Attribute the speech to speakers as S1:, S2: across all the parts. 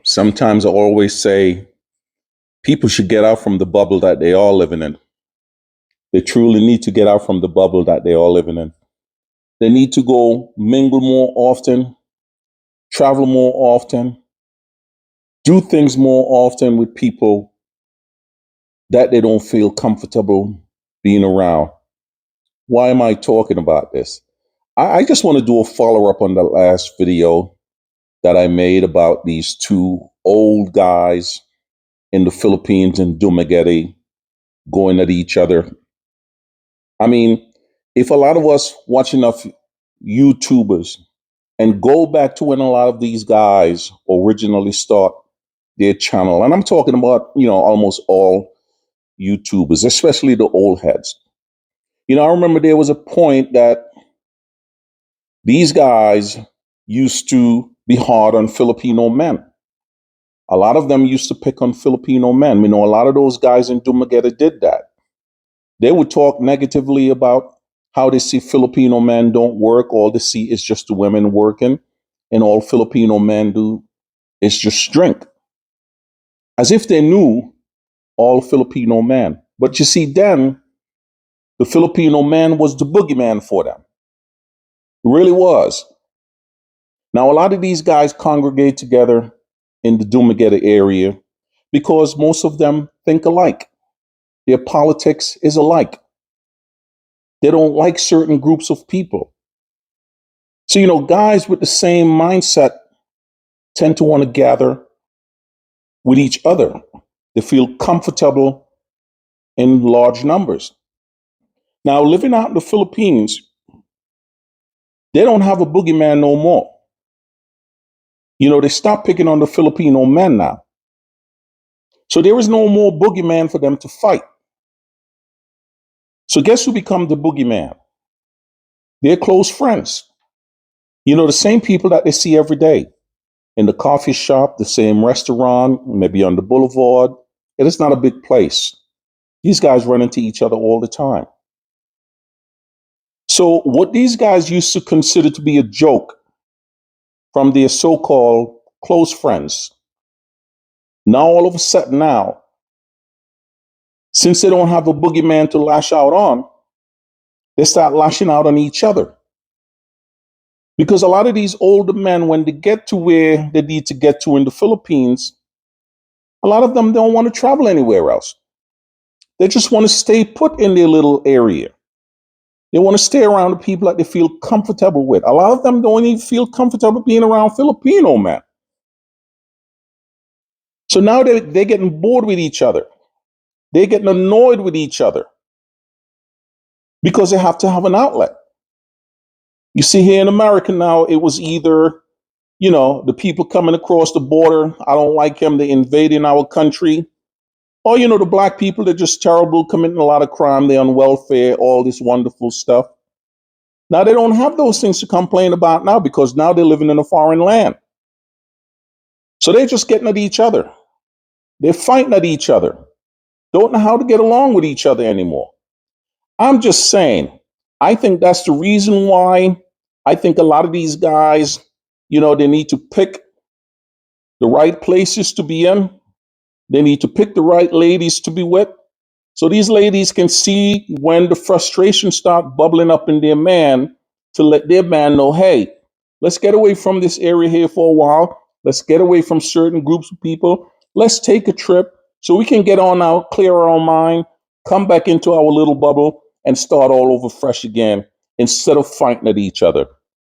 S1: Sometimes I always say people should get out from the bubble that they are living in. They truly need to get out from the bubble that they are living in. They need to go mingle more often, travel more often, do things more often with people that they don't feel comfortable being around. Why am I talking about this? I just want to do a follow up on the last video that I made about these two old guys in the Philippines and Dumaguete going at each other. I mean, if a lot of us watch enough YouTubers and go back to when a lot of these guys originally start their channel, and I'm talking about, almost all YouTubers, especially the old heads. I remember there was a point that these guys used to be hard on Filipino men. A lot of them used to pick on Filipino men. A lot of those guys in Dumaguete did that. They would talk negatively about how they see Filipino men don't work. All they see is just the women working, and all Filipino men do is just drink. As if they knew all Filipino men. But you see, then the Filipino man was the boogeyman for them. It really was. Now, a lot of these guys congregate together in the Dumaguete area because most of them think alike. Their politics is alike. They don't like certain groups of people. So, guys with the same mindset tend to want to gather with each other. They feel comfortable in large numbers. Now, living out in the Philippines, they don't have a boogeyman no more. They stopped picking on the Filipino men now. So there is no more boogeyman for them to fight. So guess who become the boogeyman? Their close friends. The same people that they see every day in the coffee shop, the same restaurant, maybe on the boulevard. It is not a big place. These guys run into each other all the time. So what these guys used to consider to be a joke from their so-called close friends, now all of a sudden now, since they don't have a boogeyman to lash out on, they start lashing out on each other. Because a lot of these older men, when they get to where they need to get to in the Philippines, a lot of them don't want to travel anywhere else. They just want to stay put in their little area. They want to stay around the people that they feel comfortable with. A lot of them don't even feel comfortable being around Filipino men. So now they're getting bored with each other. They're getting annoyed with each other because they have to have an outlet. You see, here in America now, it was either, the people coming across the border, I don't like them, they're invading our country. Or, the black people, they're just terrible, committing a lot of crime, they're on welfare, all this wonderful stuff. Now, they don't have those things to complain about now because now they're living in a foreign land. So they're just getting at each other. They're fighting at each other. Don't know how to get along with each other anymore. I'm just saying, I think that's the reason why I think a lot of these guys, they need to pick the right places to be in. They need to pick the right ladies to be with. So these ladies can see when the frustration start bubbling up in their man to let their man know, hey, let's get away from this area here for a while. Let's get away from certain groups of people. Let's take a trip so we can get on out, clear our mind, come back into our little bubble and start all over fresh again instead of fighting at each other.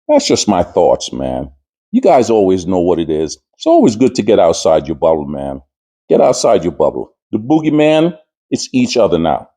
S1: That's just my thoughts, man. You guys always know what it is. It's always good to get outside your bubble, man. Get outside your bubble. The boogeyman, it's each other now.